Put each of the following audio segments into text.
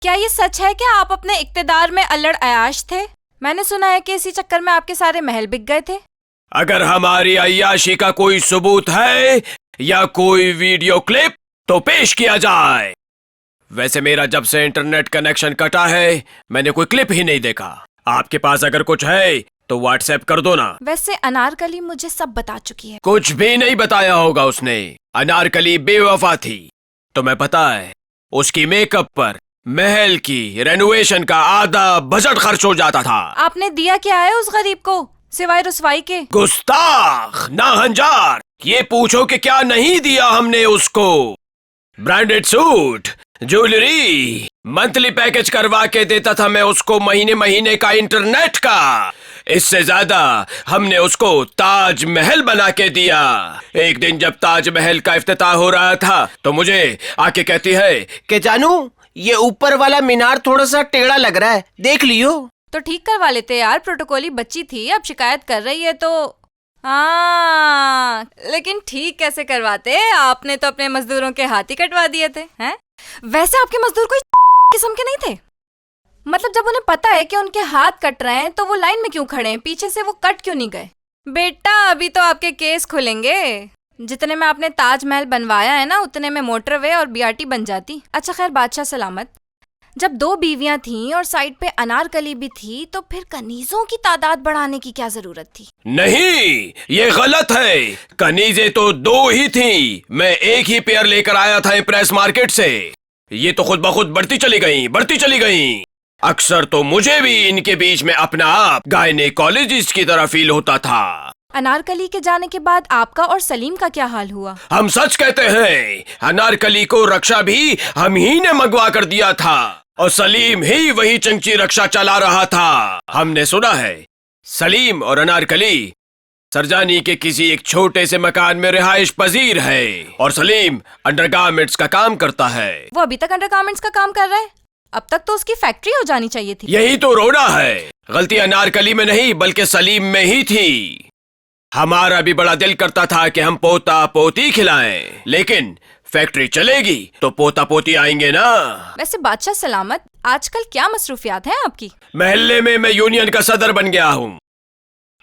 क्या ये सच है कि आप अपने इक्तिदार में अल्लड़ अयाश थे? मैंने सुना है कि इसी चक्कर में आपके सारे महल बिक गए थे। अगर हमारी अय्याशी का कोई सबूत है या कोई वीडियो क्लिप तो पेश किया जाए। वैसे मेरा जब से इंटरनेट कनेक्शन कटा है मैंने कोई क्लिप ही नहीं देखा। आपके पास अगर कुछ है तो व्हाट्सएप कर दो ना। वैसे अनारकली मुझे सब बता चुकी है। कुछ भी नहीं बताया होगा उसने। अनारकली बेवफा थी। तुम्हें पता है उसकी मेकअप पर महल की रेनोवेशन का आधा बजट खर्च हो जाता था। आपने दिया क्या है उस गरीब को सिवाय रुसवाई के? गुस्ताख नाहंजार, ये पूछो कि क्या नहीं दिया हमने उसको। Branded suit, jewellery, monthly package करवा के देता था मैं उसको महीने महीने का इंटरनेट का। इससे ज्यादा हमने उसको ताजमहल बना के दिया। एक दिन जब ताजमहल का इफ्तिताह हो रहा था तो मुझे आके कहती है कि जानू ये ऊपर वाला मीनार थोड़ा सा टेढ़ा लग रहा है, देख लियो। तो ठीक करवा लेते यार, प्रोटोकॉली बच्ची थी, अब शिकायत कर रही है तो। हाँ, लेकिन ठीक कैसे करवाते? आपने तो अपने मजदूरों के हाथ ही कटवा दिए थे हैं? वैसे आपके मजदूर कोई किस्म के नहीं थे? मतलब जब उन्हें पता है कि उनके हाथ कट रहे हैं तो वो लाइन में क्यों खड़े हैं? पीछे से वो कट क्यों नहीं गए? बेटा अभी तो आपके केस खुलेंगे। जितने में आपने ताजमहल बनवाया है ना उतने में मोटरवे और बीआरटी बन जाती। अच्छा खैर, बादशाह सलामत। जब 2 बीवियां थीं और साइड पे अनारकली भी थी तो फिर कनीजों की तादाद बढ़ाने की क्या जरूरत थी? नहीं, ये गलत है। कनीजें तो 2 ही थीं। मैं एक ही पेयर लेकर आया था प्रेस मार्केट से। ये तो खुद ब खुद बढ़ती चली गई। अक्सर तो मुझे भी इनके बीच में अपना आप गायनेकोलॉजिस्ट की तरह फील होता था। अनारकली के जाने के बाद आपका और सलीम का क्या हाल हुआ? हम सच कहते हैं, अनारकली को रक्षा भी हम ही ने मंगवा कर दिया था और सलीम ही वही चंची रक्षा चला रहा था। हमने सुना है सलीम और अनारकली सरजानी के किसी एक छोटे से मकान में रिहाइश पजीर है और सलीम अंडरगारमेंट्स का काम करता है। वो अभी तक अंडरगारमेंट्स का काम कर रहा है? अब तक तो उसकी फैक्ट्री हो जानी चाहिए थी। यही तो रोना है। गलती अनारकली में नहीं बल्कि सलीम में ही थी। हमारा भी बड़ा दिल करता था कि हम पोता पोती खिलाएं, लेकिन फैक्ट्री चलेगी तो पोता पोती आएंगे ना। वैसे बादशाह सलामत, आजकल क्या मसरूफियात हैं आपकी? महल्ले में मैं यूनियन का सदर बन गया हूँ।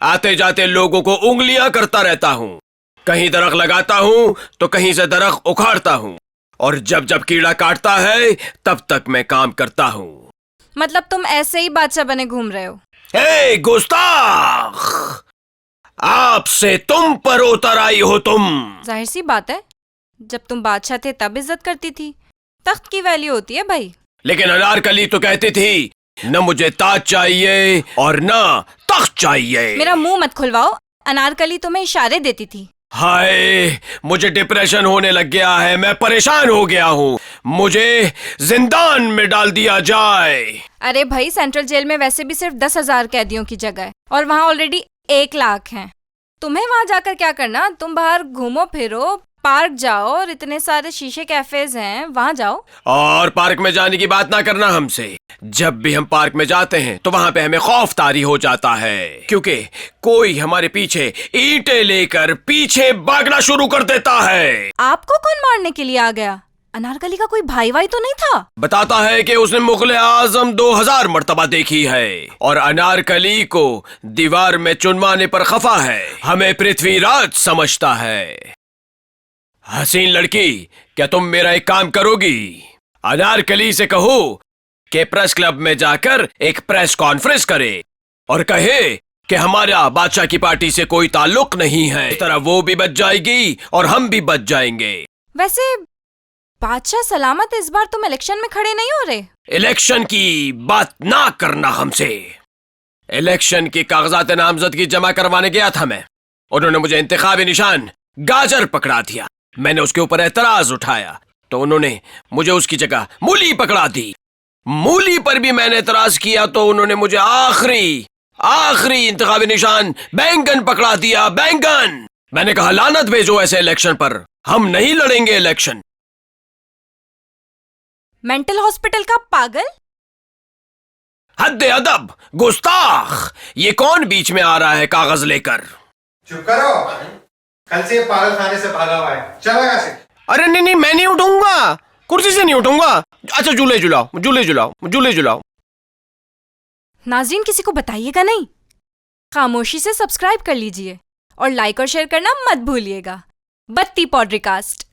आते जाते लोगों को उंगलियां करता रहता हूँ। कहीं दरख्त लगाता हूँ तो कहीं से दरख्त उखाड़ता हूँ और जब जब कीड़ा काटता है तब तक मैं काम करता हूँ। मतलब तुम ऐसे ही बादशाह बने घूम रहे हो? ए गुस्ताख, आपसे तुम पर उतर आई हो तुम। जाहिर सी बात है, जब तुम बादशाह थे तब इज्जत करती थी। तख्त की वैल्यू होती है भाई। लेकिन अनारकली तो कहती थी न मुझे ताज चाहिए और न तख्त चाहिए। मेरा मुंह मत खुलवाओ। अनारकली तुम्हें इशारे देती थी। हाय, मुझे डिप्रेशन होने लग गया है। मैं परेशान हो गया हूँ। मुझे जिंदान में डाल दिया जाए। अरे भाई, सेंट्रल जेल में वैसे भी सिर्फ 10,000 कैदियों की जगह है और वहाँ ऑलरेडी 1 लाख हैं। तुम्हें वहाँ जाकर क्या करना? तुम बाहर घूमो फिरो, पार्क जाओ और इतने सारे शीशे कैफेज हैं, वहाँ जाओ। और पार्क में जाने की बात ना करना हमसे। जब भी हम पार्क में जाते हैं तो वहाँ पे हमें खौफ तारी हो जाता है क्योंकि कोई हमारे पीछे ईंटें लेकर पीछे भागना शुरू कर देता है। आपको कौन मारने के लिए आ गया? अनारकली का कोई भाई वाई तो नहीं था? बताता है कि उसने मुगल आजम 2000 मर्तबा देखी है और अनारकली को दीवार में चुनवाने पर खफा है। हमें पृथ्वीराज समझता है। हसीन लड़की, क्या तुम मेरा एक काम करोगी? अनारकली से कहो कि प्रेस क्लब में जाकर एक प्रेस कॉन्फ्रेंस करे और कहे कि हमारा बादशाह की पार्टी से कोई ताल्लुक नहीं है। इस तरह वो भी बच जाएगी और हम भी बच जाएंगे। वैसे बादशाह सलामत, इस बार तुम इलेक्शन में खड़े नहीं हो रहे? इलेक्शन की बात ना करना हमसे। इलेक्शन की कागजात नामजदगी जमा करवाने गया था मैं। उन्होंने मुझे इंतखाबी निशान गाजर पकड़ा दिया। मैंने उसके ऊपर एतराज उठाया तो उन्होंने मुझे उसकी जगह मूली पकड़ा दी। मूली पर भी मैंने एतराज किया तो उन्होंने मुझे आखिरी इंतखाबी निशान बैंगन पकड़ा दिया। बैंगन! मैंने कहा लानत भेजो ऐसे इलेक्शन पर, हम नहीं लड़ेंगे इलेक्शन। मेंटल हॉस्पिटल का पागल! हद्दे अदब, गुस्ताख! ये कौन बीच में आ रहा है कागज लेकर? चुप करो। कल से पागल खाने से भागा हुआ है। चलो यहाँ से। अरे नहीं, मैं नहीं उठूंगा। कुर्सी से नहीं उठूंगा। अच्छा झूले झुलाओ, झूले झुलाओ, झूले झुलाओ। नाज़रीन, किसी को बताइएगा नहीं। खामोशी से सब्सक्राइब कर लीजिए और लाइक और शेयर करना मत भूलिएगा। बत्ती पॉडकास्ट।